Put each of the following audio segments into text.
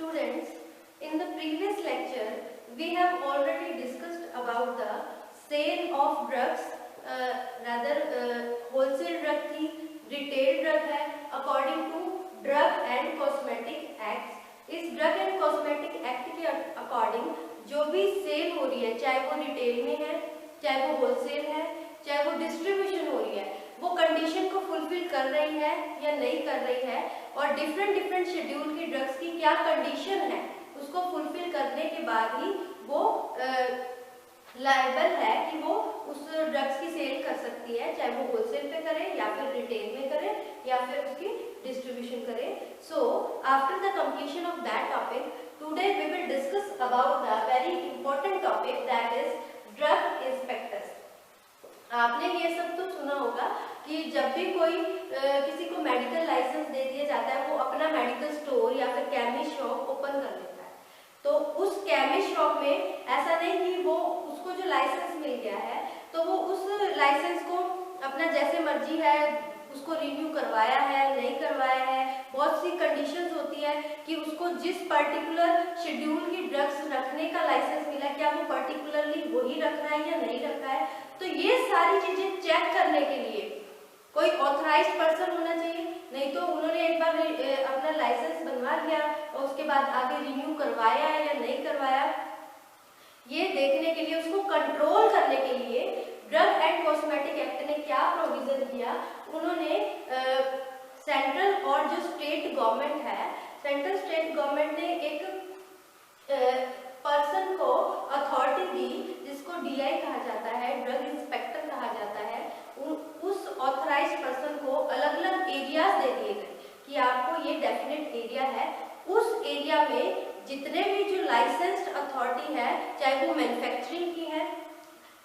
Students, in the previous lecture, we have already discussed about the sale of drugs, wholesale drug थी, retail drug है, according to Drug and Cosmetic Acts. इस Drug and Cosmetic Act के according जो भी cell हो रही है, चाहे वो रिटेल में है, चाहे वो होलसेल है, चाहे वो डिस्ट्रीब्यूशन हो रही है, वो कंडीशन को फुलफिल कर रही है या नहीं कर रही है, और डिफरेंट शेड्यूल की ड्रग्स की क्या कंडीशन है, उसको फुलफिल करने के बाद ही वो लायबल है कि वो उस ड्रग्स की सेल कर सकती है, चाहे वो होलसेल पे करे या फिर रिटेल में करे या फिर उसकी डिस्ट्रीब्यूशन करे. So after the completion of that topic, today we will discuss about the very important topic that is drug inspectors. आपने ये सब तो सुना होगा कि जब भी कोई किसी को मेडिकल लाइसेंस दे दिया जाता है, वो अपना मेडिकल स्टोर या फिर केमिस्ट शॉप ओपन कर लेता है. तो उस केमिस्ट शॉप में ऐसा नहीं कि वो उसको जो लाइसेंस मिल गया है तो वो उस लाइसेंस को अपना जैसे मर्जी है उसको रिन्यू करवाया है, नहीं करवाया है. बहुत सी कंडीशंस होती है कि उसको जिस पर्टिकुलर शेड्यूल की ड्रग्स रखने का लाइसेंस मिला, क्या वो पर्टिकुलरली वही रख रहा है या नहीं रखा है. तो ये सारी चीजें चेक करने के लिए कोई ऑथराइज्ड पर्सन होना चाहिए. नहीं तो उन्होंने एक बार अपना लाइसेंस बनवा लिया और उसके बाद आगे रिन्यू करवाया है या नहीं करवाया, ये देखने के लिए, उसको कंट्रोल करने के लिए ड्रग एंड कॉस्मेटिक एक्ट ने क्या प्रोविजन किया. उन्होंने सेंट्रल और जो स्टेट गवर्नमेंट है, सेंट्रल स्टेट गवर्नमेंट ने एक पर्सन को अथॉरिटी दी जिसको डीआई कहा जाता है, ड्रग इंस्पेक्टर कहा जाता है. उस ऑथराइज्ड पर्सन को अलग अलग एरियाज दे दिए गए कि आपको ये डेफिनेट एरिया है, उस एरिया में जितने भी जो लाइसेंस्ड अथॉरिटी है, चाहे वो मैन्युफैक्चरिंग की है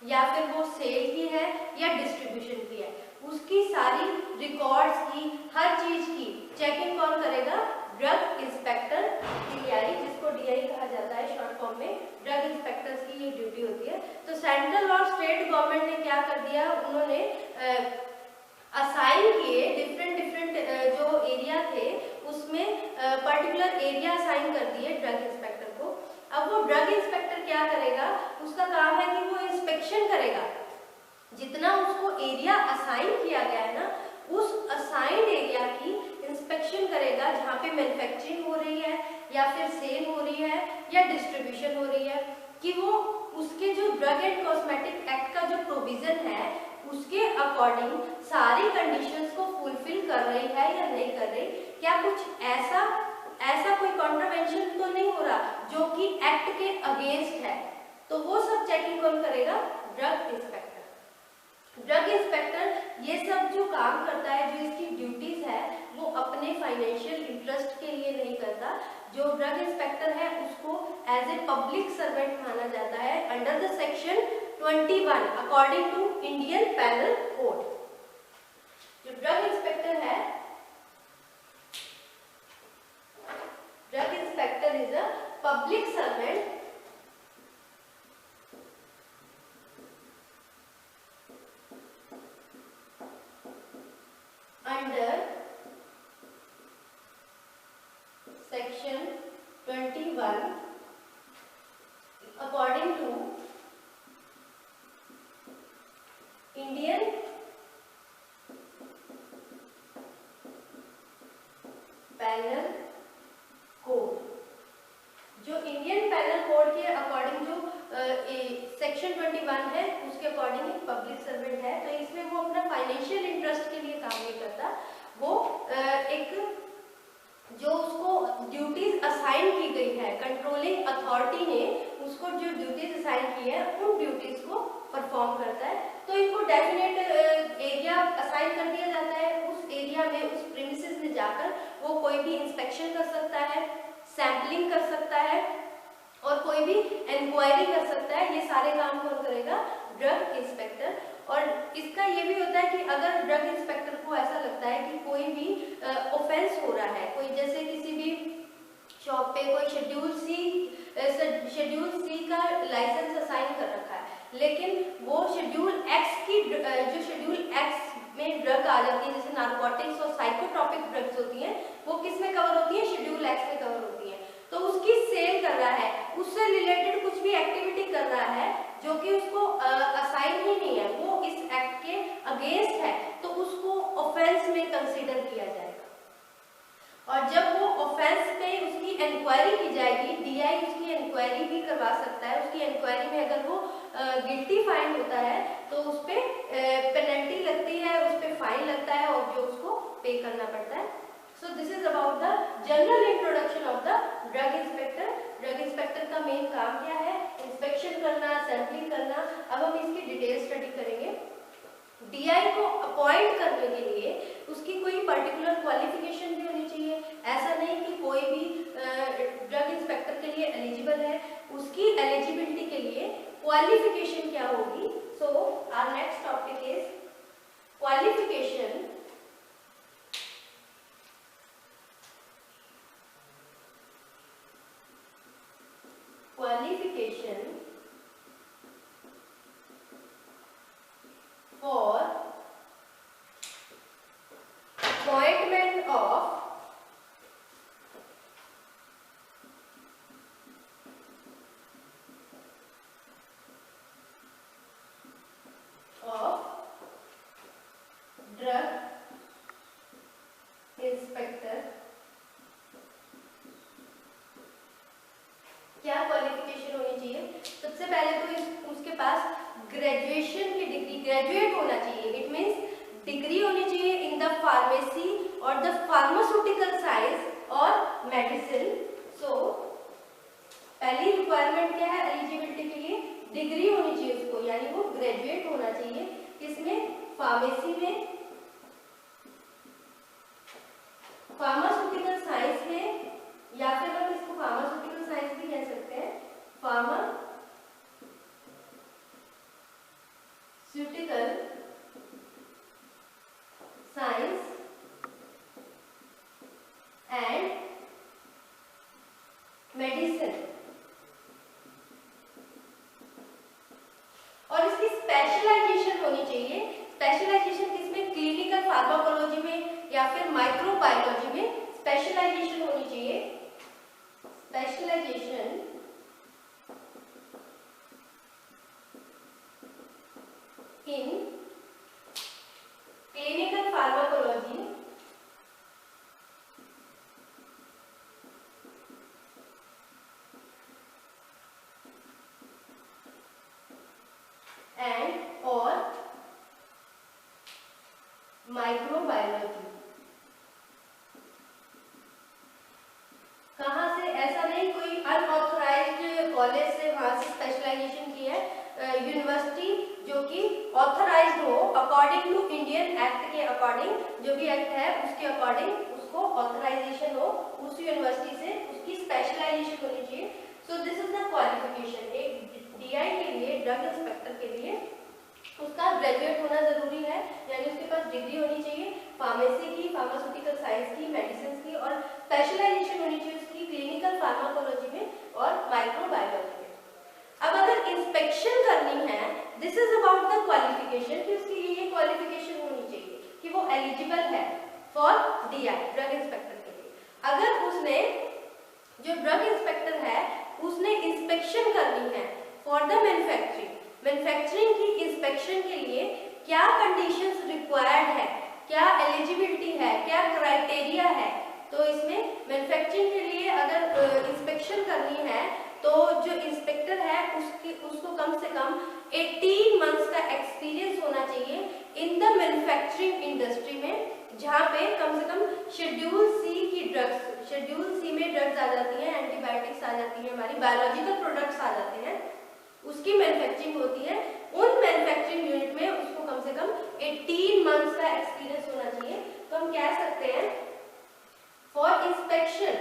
या फिर वो सेल की है या डिस्ट्रीब्यूशन की है, उसकी सारी रिकॉर्ड्स की, हर चीज की चेकिंग कौन करेगा? ड्रग इंस्पेक्टर, डीआई, जिसको डीआई कहा जाता है शॉर्ट फॉर्म में. ड्रग इंस्पेक्टर्स की ये ड्यूटी होती है. तो सेंट्रल और स्टेट गवर्नमेंट ने क्या कर दिया, उन्होंने असाइन किए डिफरेंट जो एरिया थे उसमें पर्टिकुलर एरिया असाइन कर दिए ड्रग इंस्पेक्टर को. अब वो ड्रग इंस्पेक्टर क्या करेगा, उसका काम है कि वो इंस्पेक्शन करेगा. जितना उसको एरिया असाइन किया गया है ना, उस असाइंड एरिया की इंस्पेक्शन करेगा जहाँ पे मैन्युफैक्चरिंग हो रही है या फिर सेल हो रही है या डिस्ट्रीब्यूशन हो रही है, कि वो उसके जो ड्रग एंड कॉस्मेटिक एक्ट का जो प्रोविजन है उसके अकॉर्डिंग सारी कंडीशंस को फुलफिल कर रही है या नहीं कर रही. क्या कुछ ऐसा कोई कॉन्ट्रावेंशन तो नहीं हो रहा जो कि एक्ट के अगेंस्ट है. तो वो सब चेकिंग कौन करेगा? Drug inspector. ड्रग इंस्पेक्टर ये सब जो काम करता है, जो इसकी ड्यूटीज है, वो अपने फाइनेंशियल इंटरेस्ट के लिए नहीं करता. जो ड्रग इंस्पेक्टर है उसको एज ए पब्लिक सर्वेंट माना जाता है under the section 21 according to Indian penal code. जो ड्रग इंस्पेक्टर है, drug inspector is a public servant under section 21 according to Indian penal code. जो इंडियन पैनल कोड के according जो section 21 है उसके अकॉर्डिंग एक पब्लिक सर्वेंट है. तो इसमें वो अपना फाइनेंशियल इंटरेस्ट के लिए काम नहीं करता. वो एक जो उसको ड्यूटीज असाइन की गई है, कंट्रोलिंग अथॉरिटी ने उसको जो ड्यूटीज असाइन की है उन ड्यूटीज को परफॉर्म करता है. तो इनको डेफिनेट एरिया असाइन कर दिया जाता है. उस एरिया में, उस प्रीमिसेस में जाकर वो कोई भी इंस्पेक्शन कर सकता है, सैंपलिंग कर सकता है और कोई भी इंक्वायरी कर सकता है. ये सारे काम कौन करेगा? Drug inspector. और इसका ये भी होता है कि अगर ड्रग इंस्पेक्टर को ऐसा लगता है कि कोई भी ऑफेंस हो रहा है, कोई जैसे किसी भी शॉप पे कोई शेड्यूल सी का लाइसेंस असाइन कर रखा है, लेकिन वो शेड्यूल एक्स की जो शेड्यूल एक्स में ड्रग आ जाती है, जैसे नार्कोटिक्स और साइकोट्रोपिक ड्रग्स होती हैं, वो किस में कवर होती है? शेड्यूल एक्स में कवर होती है. तो उस इंक्वायरी की जाएगी, डीआई उसकी इंक्वायरी भी करवा सकता है। उसकी इंक्वायरी में अगर वो गिल्टी फाइंड होता है तो उस पर पेनल्टी लगती है, उस पर फाइन लगता है और जो उसको पे करना पड़ता है। So this is about the general introduction of the drug inspector. Drug inspector का मेन काम क्या है? इंस्पेक्शन करना, सैंपलिंग करना। अब हम इसकी डिटेल स्टडी करेंगे। डीआई को अपॉइंट करने के लिए उसकी कोई पर्टिकुलर क्वालिफिकेशन भी होनी चाहिए। ऐसा नहीं कि कोई भी ड्रग इंस्पेक्टर के लिए एलिजिबल है, उसकी एलिजिबिलिटी के लिए क्वालिफिकेशन क्या होगी। So our next topic is qualification for appointment of drug inspector. क्या क्वालिफिकेशन होनी चाहिए? सबसे पहले तो उसके पास ग्रेजुएशन की डिग्री, ग्रेजुएट होना चाहिए। इट मीन्स डिग्री होनी चाहिए इन द फार्मेसी और द फार्मास्यूटिकल साइंस और मेडिसिन। सो पहली रिक्वायरमेंट क्या है एलिजिबिलिटी के लिए? डिग्री होनी चाहिए उसको, यानी वो ग्रेजुएट होना चाहिए। किसमें? फार्मेसी में, फार्मास्यूटिकल साइंस में, या फिर हम इसको फार्मास्यूटिकल साइंस भी कह सकते हैं, फार्मास्यूटिकल साइंस एंड मेडिसिन। और इसकी स्पेशलाइजेशन होनी चाहिए। स्पेशलाइजेशन किसमें? क्लिनिकल फार्माकोलॉजी में या फिर माइक्रोबायोलॉजी में स्पेशलाइजेशन होनी चाहिए। Specialisation in clinical pharmacology and और माइक्रोबायोलॉजी। कहाँ से? ऐसा नहीं कोई अनऑथराइज्ड कॉलेज से वहां से स्पेशलाइजेशन की है। यूनिवर्सिटी जो कि ऑथराइज्ड हो अकॉर्डिंग टू इंडियन एक्ट के अकॉर्डिंग, जो भी एक्ट है उसके अकॉर्डिंग उसको ऑथराइजेशन हो, उस यूनिवर्सिटी से उसकी स्पेशलाइजेशन होनी चाहिए। सो दिस इज द क्वालिफिकेशन। एक डीआई के लिए, ड्रग इंस्पेक्टर के लिए उसका ग्रेजुएट होना जरूरी है, यानी उसके पास डिग्री होनी चाहिए फार्मेसी की, फार्मास्यूटिकल साइंस की, मेडिसिन की, और स्पेशलाइजेशन होनी चाहिए उसकी क्लिनिकल फार्माकोलॉजी में और माइक्रोबायोलॉजी में। अब अगर इंस्पेक्शन करनी है, this is about the qualification, कि उसके लिए ये क्वालिफिकेशन होनी चाहिए कि वो एलिजिबल है फॉर डीआई, ड्रग इंस्पेक्टर के लिए। अगर उसने, जो ड्रग इंस्पेक्टर है, उसने इंस्पेक्शन करनी है फॉर द मैन्युफैक्चरिंग, मैन्युफैक्चरिंग की इंस्पेक्शन के लिए क्या कंडीशंस रिक्वायर्ड है, क्या एलिजिबिलिटी है, क्या क्राइटेरिया है, तो इसमें मैन्युफैक्चरिंग के लिए अगर इंस्पेक्शन करनी है तो जो इंस्पेक्टर है उसको कम से कम 18 मंथ्स का एक्सपीरियंस होना चाहिए इन द मैन्युफैक्चरिंग इंडस्ट्री में, जहाँ पे कम से कम शेड्यूल सी की ड्रग्स, शेड्यूल सी में ड्रग्स आ जाती हैं, एंटीबायोटिक्स आ जाती हैं, हमारी बायोलॉजिकल प्रोडक्ट्स आ जाते हैं, उसकी मैन्युफैक्चरिंग होती है। उन मैन्युफैक्चरिंग यूनिट में उसको कम से कम 18 मंथ्स का एक्सपीरियंस होना चाहिए। तो हम कह सकते हैं फॉर इंस्पेक्शन,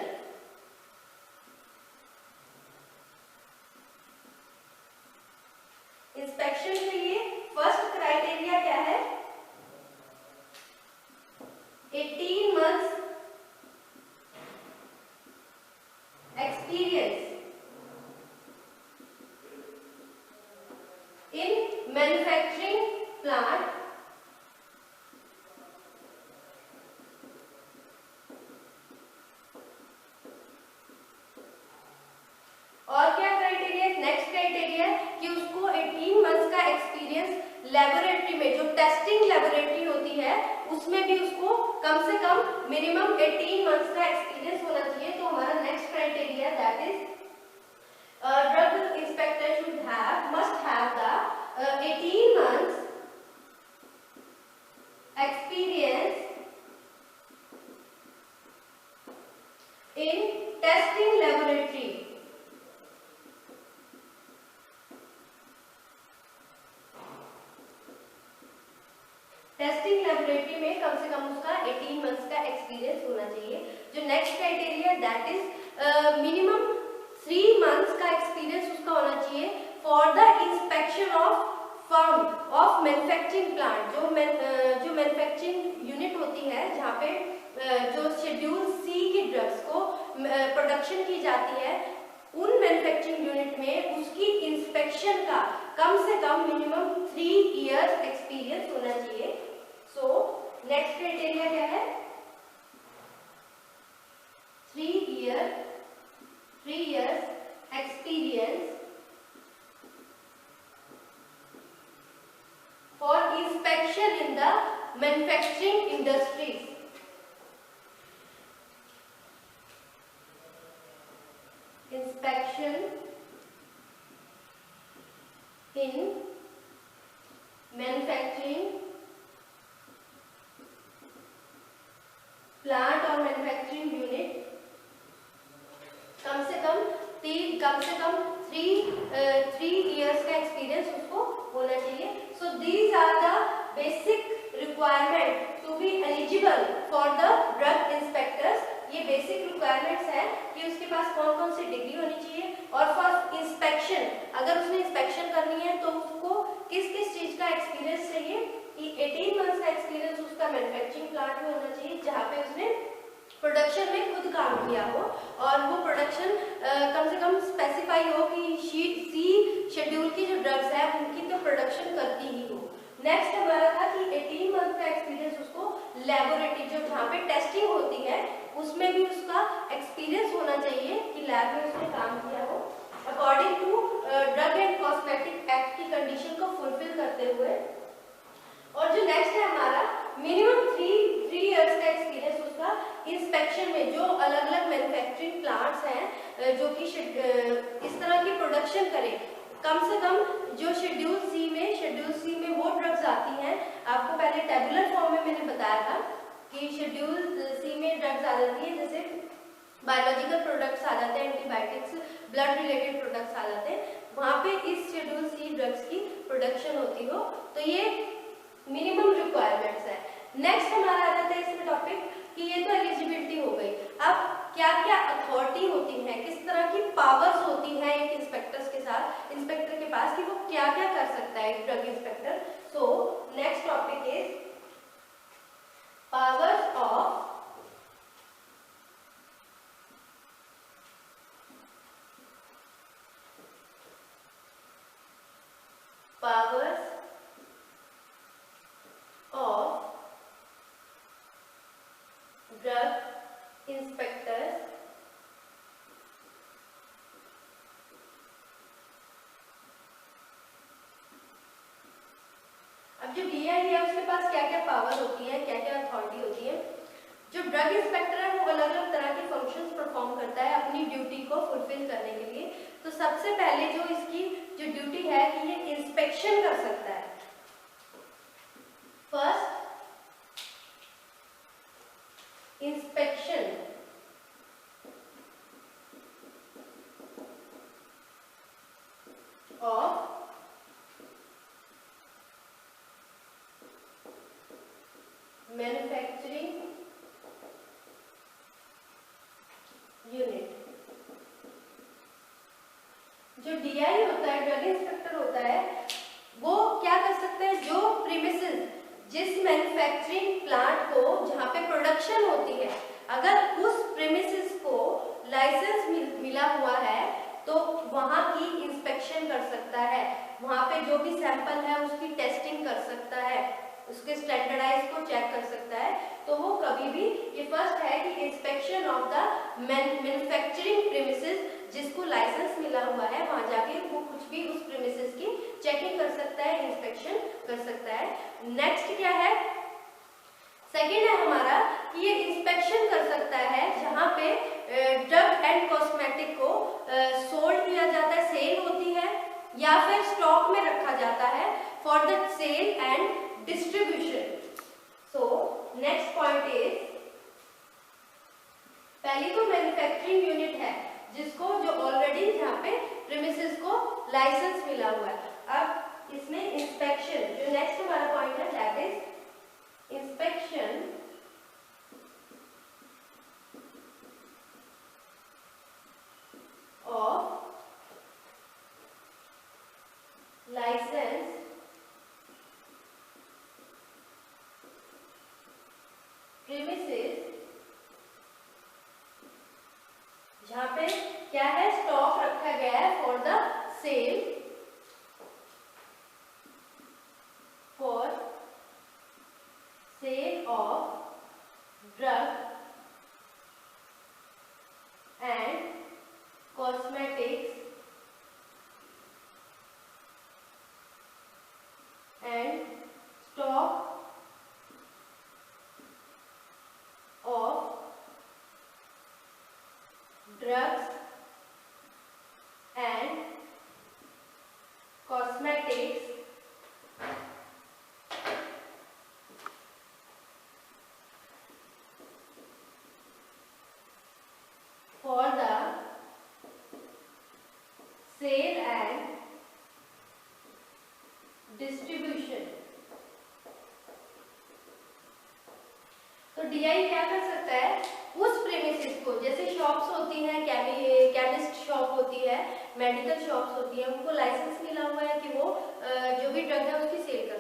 इंस्पेक्शन के लिए फर्स्ट क्राइटेरिया क्या है? 18 months experience in manufacturing plant और क्या क्राइटेरिया? नेक्स्ट क्राइटेरिया कि उसको 18 मंथ्स का एक्सपीरियंस लेबोरेटरी में, जो टेस्टिंग लेबोरेटरी होती है उसमें भी उसको कम से कम मिनिमम 18 मंथ्स का एक्सपीरियंस होना चाहिए। तो हमारा next criteria that is drug inspector should have must have the 18 months experience in testing laboratory. Testing laboratory में कम से कम उसका 18 मंथ्स का एक्सपीरियंस होना चाहिए। जो next criteria that is minimum 3 months का एक्सपीरियंस उसका होना चाहिए for the inspection of firm of manufacturing plant. जो मैन्युफैक्चरिंग यूनिट होती है जहाँ पे जो शेड्यूल सी की ड्रग्स को प्रोडक्शन की जाती है, उन मैन्युफैक्चरिंग यूनिट में उसकी इंस्पेक्शन का कम से कम मिनिमम 3 इयर्स एक्सपीरियंस होना चाहिए। सो नेक्स्ट क्राइटेरिया क्या है? 3 years experience for inspection in the manufacturing industries. Inspection in manufacturing plant और manufacturing unit कम से कम 3 इयर्स का एक्सपीरियंस उसको होना चाहिए। So these are the basic requirement to be eligible for the drug inspectors. ये बेसिक रिक्वायरमेंट्स है कि उसके पास कौन कौन सी डिग्री होनी चाहिए, और फॉर इंस्पेक्शन अगर उसने इंस्पेक्शन करनी है तो उसको किस किस चीज का एक्सपीरियंस चाहिए कि 18 मंथ्स का एक्सपीरियंस उसका मैन्युफैक्चरिंग प्लांट में होना चाहिए जहाँ पे उसने प्रोडक्शन में खुद काम किया हो, और वो प्रोडक्शन कम से कम स्पेसिफाई हो कि सी शेड्यूल की जो ड्रग्स है उनकी तो प्रोडक्शन करती ही हो। नेक्स्ट हमारा था कि 18 मंथ का एक्सपीरियंस उसको लेबोरेटरी जो जहाँ पे टेस्टिंग होती है उसमें भी उसका एक्सपीरियंस होना चाहिए कि लैब में उसने काम किया हो according to drug and cosmetic act की कंडीशन को फुलफिल करते हुए। और जो नेक्स्ट है हमारा मिनिमम 3 इयर्स का एक्सपीरियंस उसका इंस्पेक्शन में, जो अलग अलग मैन्युफैक्चरिंग प्लांट्स हैं जो कि इस तरह की प्रोडक्शन करें, कम से कम जो शेड्यूल सी में वो ड्रग्स आती हैं। आपको पहले टेबुलर फॉर्म में मैंने बताया था कि शेड्यूल सी में ड्रग्स आ जाती है, जैसे बायोलॉजिकल प्रोडक्ट्स आ जाते हैं, एंटीबायोटिक्स, ब्लड रिलेटेड प्रोडक्ट्स आ जाते हैं, वहाँ पे इस शेड्यूल सी ड्रग्स की प्रोडक्शन होती हो। तो ये मिनिमम रिक्वायरमेंट्स है। नेक्स्ट हमारा आ जाता है इसमें टॉपिक कि ये तो एलिजिबिलिटी हो गई, अब क्या क्या अथॉरिटी होती है, किस तरह की पावर्स होती है एक इंस्पेक्टर के पास कि वो क्या क्या कर सकता है एक drug inspector. So next topic is powers of drug inspectors अब जो डीआई है उसके पास क्या क्या पावर होती है, क्या क्या अथॉरिटी होती है। जो ड्रग इंस्पेक्टर है वो अलग अलग तरह के फंक्शंस परफॉर्म करता है अपनी ड्यूटी को फुलफिल करने के लिए। तो सबसे पहले जो इसकी जो ड्यूटी है कि ये इंस्पेक्शन कर सकता है। First inspection of manufacturing unit. जो डीआई होता है, ड्रग इंस्पेक्टर होता है, वो क्या कर सकते हैं, जो प्रीमिसेस जिस मैन्युफैक्चरिंग प्लांट को जहाँ पे प्रोडक्शन होती है, अगर उस प्रीमिसेस को लाइसेंस मिला हुआ है तो वहाँ की इंस्पेक्शन कर सकता है, वहाँ पे जो भी सैंपल है उसकी टेस्टिंग कर सकता है, उसके स्टैंडर्डाइज को चेक कर सकता है। तो वो कभी भी, ये फर्स्ट है कि inspection of the manufacturing premises, जिसको लाइसेंस मिला हुआ है वहां जाके वो कुछ भी उस प्रीमिसेस की चेकिंग कर सकता है, इंस्पेक्शन कर सकता है। नेक्स्ट क्या है, सेकेंड है हमारा कि ये इंस्पेक्शन पहली तो मैन्युफैक्चरिंग यूनिट है जिसको जो ऑलरेडी यहाँ पे प्रीमिसेस को लाइसेंस मिला हुआ है। अब इसमें इंस्पेक्शन, जो नेक्स्ट हमारा पॉइंट है that is inspection of licence premises, जहां पे क्या है, स्टॉक रखा गया है for the sale, for sale of drug and cosmetics and stock of drugs and cosmetics for the sale and distribution। तो डीआई क्या कर सकता है, उस प्रीमिसेस को, जैसे शॉप्स होती हैं, केमिस्ट शॉप होती है, मेडिकल शॉप्स होती है, उनको लाइसेंस मिला हुआ है कि वो जो भी ड्रग है उसकी सेल कर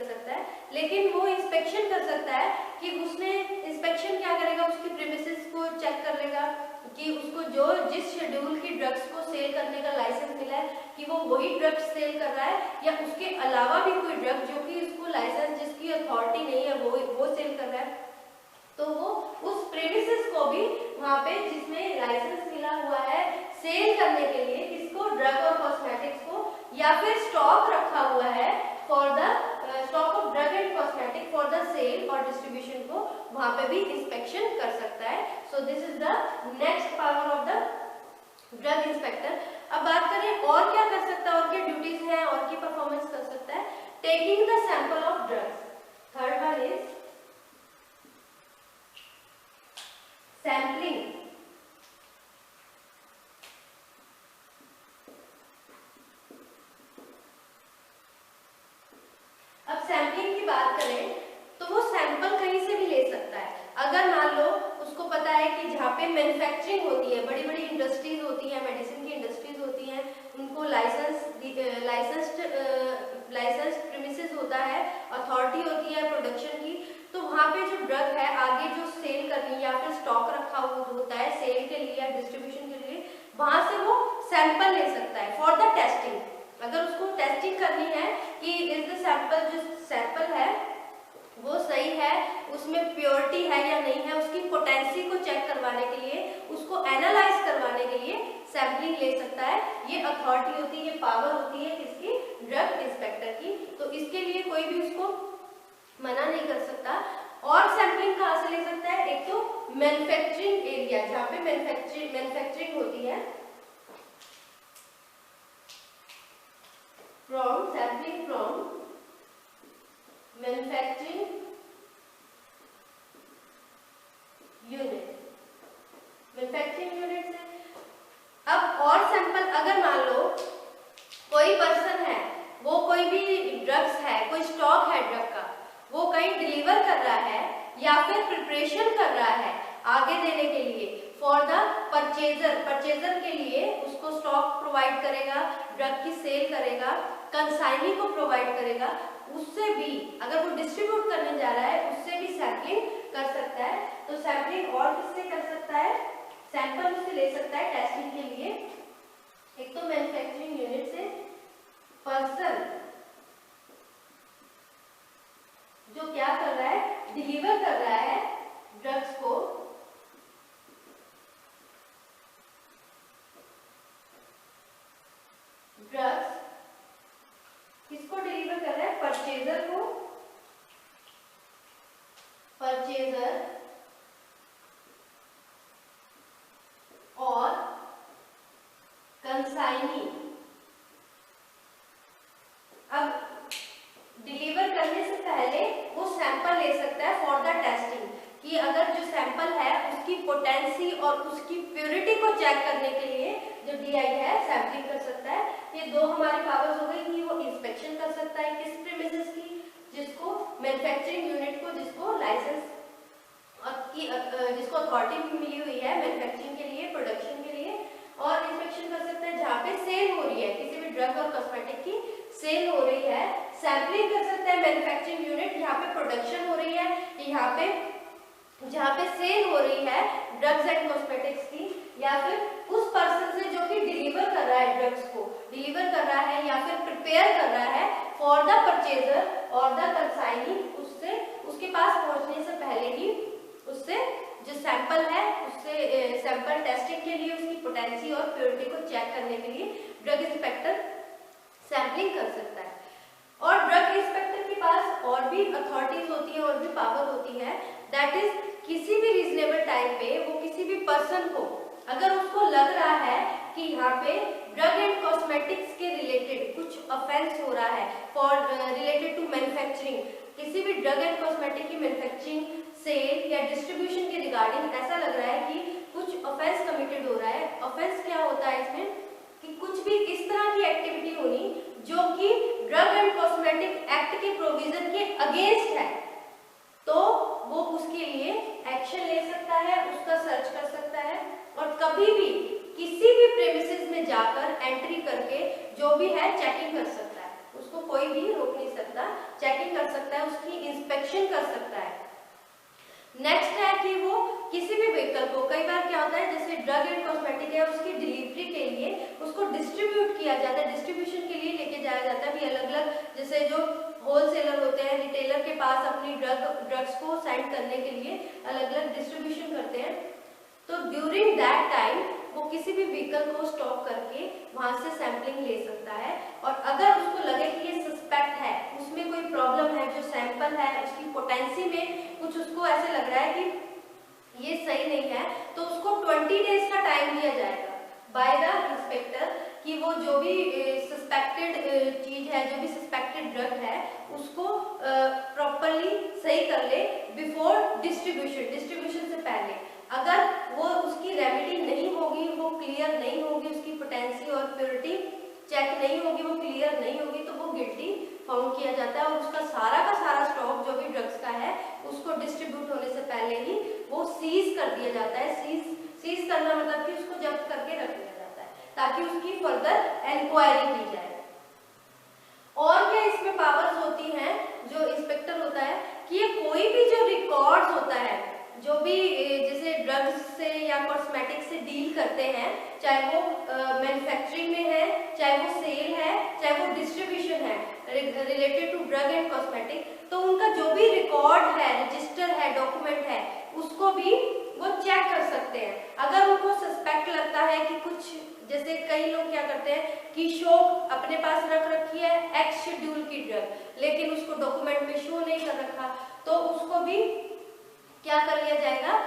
सकता है, लेकिन वो इंस्पेक्शन कर सकता है कि उसने इंस्पेक्शन क्या करेगा, उसकी प्रीमिसेस को चेक कर लेगा कि उसको जो जिस शेड्यूल की ड्रग्स को सेल करने का लाइसेंस मिला है कि वो वही ड्रग्स सेल कर रहा है या उसके अलावा भी कोई ड्रग जो कि उसको लाइसेंस, जिसकी अथॉरिटी नहीं है, वो सेल कर रहा है। तो वो उस प्रीमिसेस को भी वहाँ पे जिसमें लाइसेंस मिला हुआ है सेल करने के लिए, किसको, ड्रग और कॉस्मेटिक्स को, या फिर स्टॉक रखा हुआ है for the stock of drug and cosmetic for the sale और डिस्ट्रीब्यूशन को, वहाँ पे भी इंस्पेक्शन कर सकता है। So this is the next power of the drug inspector. अब बात करें और क्या कर सकता है, और क्या ड्यूटीज हैं, और की परफॉर्मेंस कर सकता है। Taking the sample of drugs, third one is sampling. अब सैम्पलिंग की बात करें तो वो सैंपल कहीं से भी ले सकता है। अगर मान लो उसको पता है कि जहाँ पे मैन्युफैक्चरिंग होती है, बड़ी बड़ी इंडस्ट्रीज होती हैं, मेडिसिन की इंडस्ट्रीज होती हैं, उनको लाइसेंस्ड प्रीमिसेस होता है, अथॉरिटी होती है प्रोडक्शन की, तो वहाँ पे जो ड्रग है आगे जो सेल करनी या फिर स्टॉक रखा होता है सेल के लिए या डिस्ट्रीब्यूशन के लिए, वहां से वो सैंपल ले सकता है फॉर द टेस्टिंग। अगर उसको टेस्टिंग करनी है कि इज द सैंपल, जो सैंपल है वो सही है, उसमें प्योरिटी है या नहीं है, उसकी पोटेंसी को चेक करवाने के लिए, उसको एनालाइज करवाने के लिए सैंपलिंग ले सकता है। ये अथॉरिटी होती है, ये पावर होती है किसकी, ड्रग इंस्पेक्टर की। तो इसके लिए कोई भी उसको मना नहीं कर सकता। और सैंपलिंग कहाँ से ले सकता है, एक तो मैन्युफैक्चरिंग एरिया, जहाँ पे मैन्युफैक्चरिंग होती है, from sampling from manufacturing unit, manufacturing unit से। अब और सैंपल, अगर मान लो कोई पर्सन है, वो कोई भी ड्रग्स है, कोई स्टॉक है ड्रग का, वो कहीं डिलीवर कर रहा है या फिर प्रिपरेशन कर रहा है आगे देने के लिए फॉर द परचेजर के लिए उसको स्टॉक प्रोवाइड करेगा, ड्रग की सेल करेगा, कंसाइनी को प्रोवाइड करेगा, उससे भी अगर वो डिस्ट्रीब्यूट करने जा रहा है उससे भी सैंपलिंग कर सकता है। तो सैंपलिंग और किससे कर सकता है, सैंपल उससे ले सकता है टेस्टिंग के लिए, एक तो मैन्युफैक्चरिंग यूनिट से, पर्सन जो क्या कर रहा है, डिलीवर कर रहा है ड्रग्स को, ड्रग्स किसको डिलीवर कर रहा है, परचेजर को, परचेजर और कंसाइनी। अब डिलीवर करने से पहले वो सैंपल ले सकता है फॉर द टेस्टिंग, कि अगर जो सैंपल है उसकी पोटेंसी और उसकी प्योरिटी को चेक करने के लिए जो DI है सैम्पलिंग कर सकता है। ये दो हमारी पावर्स हो गई कि वो इंस्पेक्शन कर सकता है किस प्रीमिसेस की, जिसको मैन्युफैक्चरिंग यूनिट को, जिसको लाइसेंस जिसको अथॉरिटी मिली हुई है मैन्युफैक्चरिंग के लिए, प्रोडक्शन के लिए, और इंस्पेक्शन कर सकता है जहाँ पे सेल हो रही है, किसी भी ड्रग और कॉस्मेटिक की सेल हो रही है। सैम्पलिंग कर सकता है मैन्युफैक्चरिंग यूनिट यहाँ पे प्रोडक्शन हो रही है, यहाँ पे जहाँ पे सेल हो रही है ड्रग्स एंड कॉस्मेटिक्स की, या फिर उस पर्सन से जो कि डिलीवर कर रहा है, ड्रग्स को डिलीवर कर रहा है या फिर प्रिपेयर कर रहा है फॉर द परचेजर और द कंसाइनी, उससे उसके पास पहुंचने से पहले ही उससे जो सैंपल है उससे सैंपल टेस्टिंग के लिए उसकी पोटेंसी और प्योरिटी को चेक करने के लिए ड्रग इंस्पेक्टर सैंपलिंग कर सकता है। और ड्रग इंस्पेक्टर के पास और भी अथॉरिटीज होती है और भी पावर होती है, दैट इज किसी भी रीजनेबल टाइम पे वो किसी भी पर्सन को अगर उसको लग रहा है कि यहाँ पे ड्रग एंड कॉस्मेटिक्स के रिलेटेड कुछ ऑफेंस हो रहा है फॉर रिलेटेड टू मैन्युफैक्चरिंग, किसी भी ड्रग एंड कॉस्मेटिक की मैन्युफैक्चरिंग, सेल या डिस्ट्रीब्यूशन के रिगार्डिंग ऐसा लग रहा है कि कुछ ऑफेंस कमिटेड हो रहा है। ऑफेंस क्या होता है इसमें कि कुछ भी इस तरह की एक्टिविटी होनी जो कि ड्रग एंड कॉस्मेटिक एक्ट के प्रोविजन के अगेंस्ट है, तो वो उसके लिए एक्शन ले सकता है, उसका सर्च कर सकता है और कभी भी किसी भी प्रेमिसेस में जाकर एंट्री करके जो भी है चेकिंग कर सकता है, उसको कोई भी रोक नहीं सकता, चेकिंग कर सकता है, उसकी इंस्पेक्शन कर सकता है। नेक्स्ट है कि वो किसी भी व्हीकल को, कई बार क्या होता है जैसे ड्रग एंड कॉस्मेटिक है उसकी डिलीवरी के लिए उसको डिस्ट्रीब्यूट किया जाता है, डिस्ट्रीब्यूशन के लिए लेके जाया जाता है भी अलग अलग, जैसे जो होलसेलर होते हैं रिटेलर के पास अपनी ड्रग्स को सेंड करने के लिए अलग अलग डिस्ट्रीब्यूशन करते हैं, तो ड्यूरिंग दैट टाइम वो किसी भी व्हीकल को स्टॉप करके वहां से सैंपलिंग ले सकता है और अगर उसको लगे कि ये सस्पेक्ट है, उसमें कोई प्रॉब्लम है, जो सैंपल है उसकी पोटेंसी में कुछ उसको ऐसे लग रहा है कि ये सही नहीं है, तो उसको 20 डेज का टाइम दिया जाएगा बाय द इंस्पेक्टर कि वो जो भी सस्पेक्टेड चीज है, जो भी सस्पेक्टेड ड्रग है उसको प्रॉपरली सही कर ले बिफोर डिस्ट्रीब्यूशन से पहले। अगर वो उसकी रेमेडी नहीं होगी, वो क्लियर नहीं होगी, उसकी पोटेंसी और प्योरिटी चेक नहीं होगी, वो क्लियर नहीं होगी, तो वो गिल्टी फाउंड किया जाता है और उसका सारा स्टॉक जो भी ड्रग्स का है उसको डिस्ट्रीब्यूट होने से पहले ही वो सीज कर दिया जाता है। सीज करना मतलब कि उसको जब्त करके रख दिया जाता है ताकि उसकी फर्दर इंक्वायरी की जाए। और क्या इसमें पावर्स होती हैं जो इंस्पेक्टर होता है कि ये कोई भी जो रिकॉर्ड्स होता है, जो भी जैसे ड्रग्स से या कॉस्मेटिक से डील करते हैं, चाहे वो मैन्युफैक्चरिंग में है, चाहे वो सेल है, चाहे वो डिस्ट्रीब्यूशन है related to drug and cosmetic, तो उनका जो भी रिकॉर्ड है, रजिस्टर है, डॉक्यूमेंट है, उसको भी वो चेक कर सकते हैं। अगर उनको सस्पेक्ट लगता है कि कुछ, जैसे कई लोग क्या करते हैं कि शो अपने पास रख रखी है एक्स शेड्यूल की ड्रग लेकिन उसको डॉक्यूमेंट में शो नहीं कर रखा, तो उसको भी क्या कर लिया जाएगा,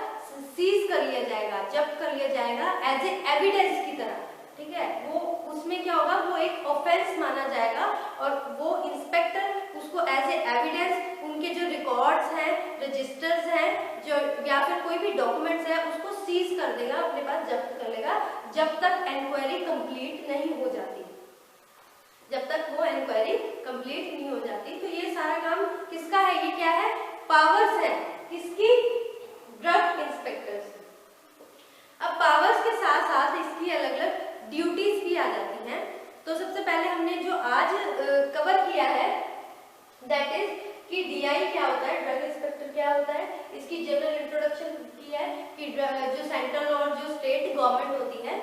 सीज कर लिया जाएगा, जब्त कर लिया जाएगा एज ए एविडेंस की तरह, ठीक है। वो उसमें क्या होगा, वो एक ऑफेंस माना जाएगा और वो इंस्पेक्टर उसको एज ए एविडेंस उनके जो रिकॉर्ड्स हैं, रजिस्टर्स हैं, जो या फिर कोई भी डॉक्यूमेंट्स है उसको सीज कर देगा, अपने पास जब्त कर लेगा जब तक इंक्वायरी कंप्लीट नहीं हो जाती, जब तक वो इंक्वायरी कंप्लीट नहीं हो जाती। तो ये सारा काम किसका है, ये क्या है, पावर्स है किसकी, ड्रग इंस्पेक्टर्स। अब पावर्स के साथ साथ इसकी अलग अलग ड्यूटीज भी आ जाती हैं। तो सबसे पहले हमने जो आज कवर किया है दैट इज कि डीआई क्या होता है, ड्रग इंस्पेक्टर क्या होता है, इसकी जनरल इंट्रोडक्शन की है कि जो सेंट्रल और जो स्टेट गवर्नमेंट होती है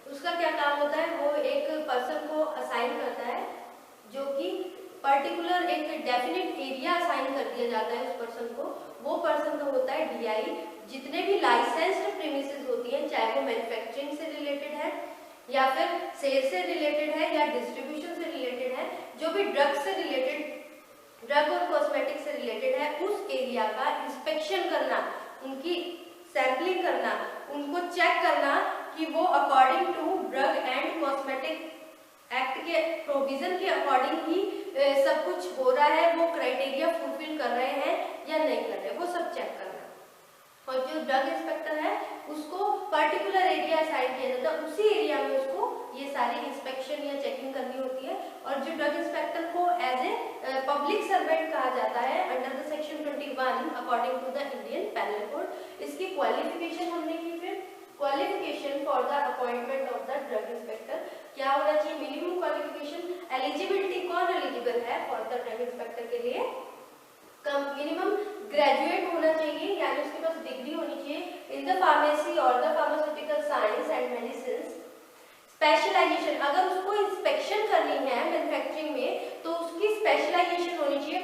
उसका क्या काम होता है, वो एक पर्सन को असाइन करता है जो कि पर्टिकुलर एक डेफिनेट एरिया असाइन कर दिया जाता है उस पर्सन को, वो पर्सन का होता है डीआई। जितने भी लाइसेंस्ड प्रीमिसेस होती हैं, चाहे वो मैन्युफैक्चरिंग से रिलेटेड है या फिर सेल से रिलेटेड है या डिस्ट्रीब्यूशन से रिलेटेड है, जो भी ड्रग से रिलेटेड, ड्रग और कॉस्मेटिक से रिलेटेड है, उस एरिया का इंस्पेक्शन करना, उनकी सैंपलिंग करना, उनको चेक करना कि वो according to drug and cosmetic act के प्रोविजन के अकॉर्डिंग ही सब कुछ हो रहा है, वो क्राइटेरिया फुलफिल कर रहे हैं या नहीं कर रहे, वो सब चेक करना। और जो असाइन किया जाता है उसी एरिया में उसको ये सारी इंस्पेक्शन या चेकिंग करनी होती है। और जो ड्रग इंस्पेक्टर को एज ए पब्लिक सर्वेंट कहा जाता है under the section 21 according to the Indian penal code. इसकी क्वालिफिकेशन हमने की, फिर qualification for the appointment of the drug inspector क्या होना चाहिए, मिनिमम क्वालिफिकेशन, एलिजिबिलिटी, कौन एलिजिबल है फॉर द ड्रग इंस्पेक्टर के लिए, मिनिमम ग्रेजुएट होना चाहिए यानी उसके पास डिग्री होनी चाहिए इन द फार्मेसी और the pharmaceutical science and medicine. Specialisation, अगर उसको इंस्पेक्शन करनी है मैन्युफैक्चरिंग में तो उसकी स्पेशलाइजेशन होनी चाहिए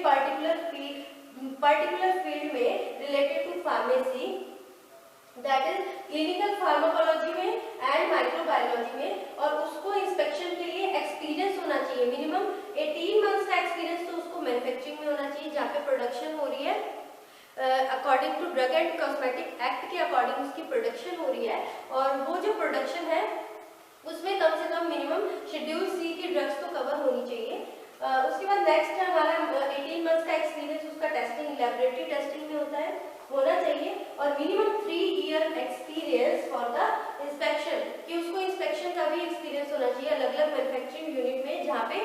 पर्टिकुलर फील्ड में related to pharmacy, that is clinical pharmacology में एंड माइक्रोबायोलॉजी में। और उसको इंस्पेक्शन के लिए एक्सपीरियंस होना चाहिए, मिनिमम 18 मंथ्स का एक्सपीरियंस तो उसको मैन्युफैक्चरिंग में होना चाहिए जहाँ पे प्रोडक्शन हो रही है according to drug and cosmetic act के अकॉर्डिंग उसकी प्रोडक्शन हो रही है। और वो जो प्रोडक्शन है उसमें कम से कम मिनिमम शेड्यूल सी की ड्रग्स तो कवर होनी चाहिए। उसके बाद नेक्स्ट है हमारा 18 मंथ्स का एक्सपीरियंस, उसका टेस्टिंग लैबोरेटरी टेस्टिंग में होता है, होना चाहिए। और minimum 3 year experience for the inspection, कि उसको इंस्पेक्शन का भी एक्सपीरियंस होना चाहिए अलग अलग मैन्युफैक्चरिंग यूनिट में जहाँ पे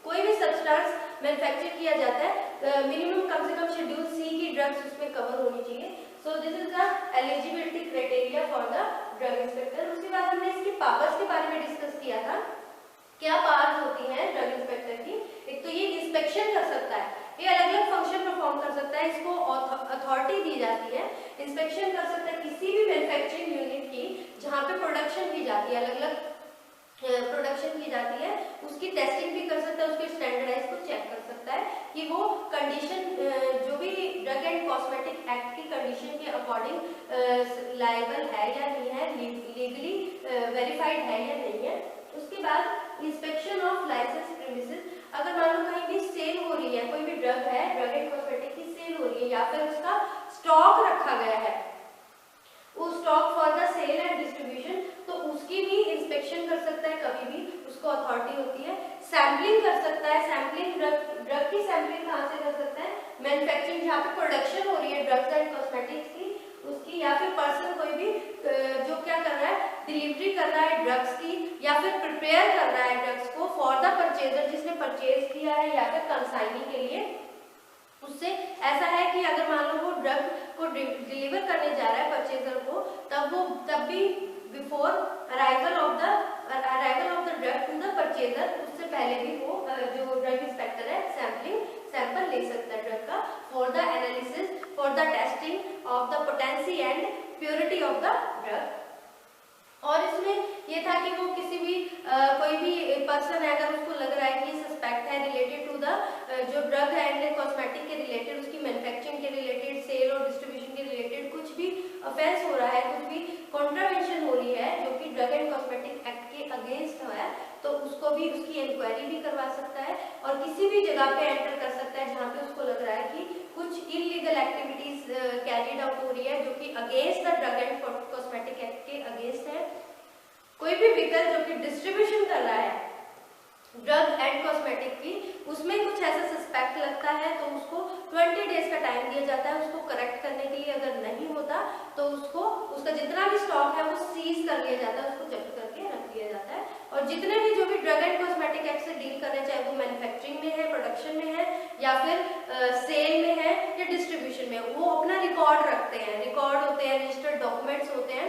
कोई भी सब्सटेंस मैन्युफैक्चर किया जाता है, मिनिमम कम से कम शेड्यूल सी की ड्रग्स उसमें कवर होनी चाहिए। सो this is the eligibility criteria for the drug inspector. उसके बाद हमने इसकी पावर्स के बारे में डिस्कस किया था, क्या पावर्स होती हैं ड्रग इंस्पेक्टर की। एक तो ये इंस्पेक्शन कर सकता है, ये अलग अलग फंक्शन परफॉर्म कर सकता है, इसको अथॉरिटी दी जाती है। इंस्पेक्शन कर सकता है किसी भी मैन्युफैक्चरिंग यूनिट की जहाँ पे प्रोडक्शन की जाती है, अलग अलग प्रोडक्शन की जाती है, उसकी टेस्टिंग भी कर सकता है, उसके स्टैंडर्डाइज को चेक कर सकता है कि वो कंडीशन जो भी ड्रग एंड कॉस्मेटिक एक्ट की कंडीशन के अकॉर्डिंग लायबल है या नहीं है, लीगली वेरीफाइड है या नहीं है। उसके बाद इंस्पेक्शन ऑफ लाइसेंस प्रीमिसेस, अगर मान लो कहीं भी सेल हो रही है, कोई भी ड्रग है, ड्रग एंड कॉस्मेटिक की सेल हो रही है या फिर उसका स्टॉक रखा गया है, वो stock for the sale and distribution, तो उसकी भी इंस्पेक्शन कर सकता है, कभी भी उसको अथॉरिटी होती है। सैम्पलिंग कर सकता है, सैम्पलिंग ड्रग की सैम्पलिंग कहाँ से कर सकता है, मैन्युफैक्चरिंग जहाँ पे प्रोडक्शन हो रही है ड्रग्स एंड कॉस्मेटिक्स की उसकी, या फिर पर्सन कोई भी जो क्या कर रहा है, डिलीवरी कर रहा है ड्रग्स की या फिर प्रिपेयर कर रहा है ड्रग्स को फॉर द परचेजर, जिसने परचेज किया है या फिर कंसाइनी के लिए। उससे ऐसा है कि अगर मान लो वो ड्रग को डिलीवर करने जा रहा है परचेजर को, तब भी before arrival of the drug to the purchaser, उससे पहले भी वो जो ड्रग इंस्पेक्टर है सैंपल ले सकता है ड्रग का for the analysis, for the testing of the potency and purity of the drug. और इसमें ये था कि वो किसी भी कोई भी पर्सन है, अगर उसको लग रहा है कि सस्पेक्ट है रिलेटेड टू द जो ड्रग एंड कॉस्मेटिक के रिलेटेड, उसकी मैन्युफैक्चरिंग के रिलेटेड, सेल और डिस्ट्रीब्यूशन के रिलेटेड कुछ भी ऑफेंस हो रहा है, कुछ भी कॉन्ट्रावेंशन हो रही है जो कि ड्रग एंड कॉस्मेटिक एक्ट के अगेंस्ट है, तो उसको भी उसकी इंक्वायरी भी करवा सकता है और किसी भी जगह पे एंटर कर सकता है जहाँ पे उसको लग रहा है कि कुछ इलीगल एक्टिविटीज कैरीड आउट हो रही है जो कि against the drug and cosmetic act के अगेंस्ट है। कोई भी व्हीकल जो कि डिस्ट्रीब्यूशन कर रहा है ड्रग एंड कॉस्मेटिक की, उसमें कुछ ऐसा सस्पेक्ट लगता है तो उसको 20 डेज का टाइम दिया जाता है उसको करेक्ट करने के लिए। अगर नहीं होता तो उसको उसका जितना भी स्टॉक है वो सीज कर लिया जाता है, उसको जब्त करके रख दिया जाता है। और जितने भी जो भी ड्रग एंड कॉस्मेटिक एक्ट से डील कर रहे हैं, चाहे वो मैन्युफैक्चरिंग में है, प्रोडक्शन में है या फिर सेल में है या डिस्ट्रीब्यूशन में, वो अपना रिकॉर्ड रखते हैं, रिकॉर्ड होते हैं, रजिस्टर्ड डॉक्यूमेंट्स होते हैं,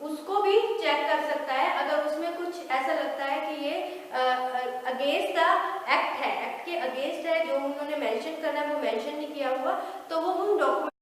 उसको भी चेक कर सकता है। अगर उसमें कुछ ऐसा लगता है कि ये अगेंस्ट द एक्ट है, एक्ट के अगेंस्ट है, जो उन्होंने मेंशन करना है वो मेंशन नहीं किया हुआ, तो वो उन डॉक्यूमेंट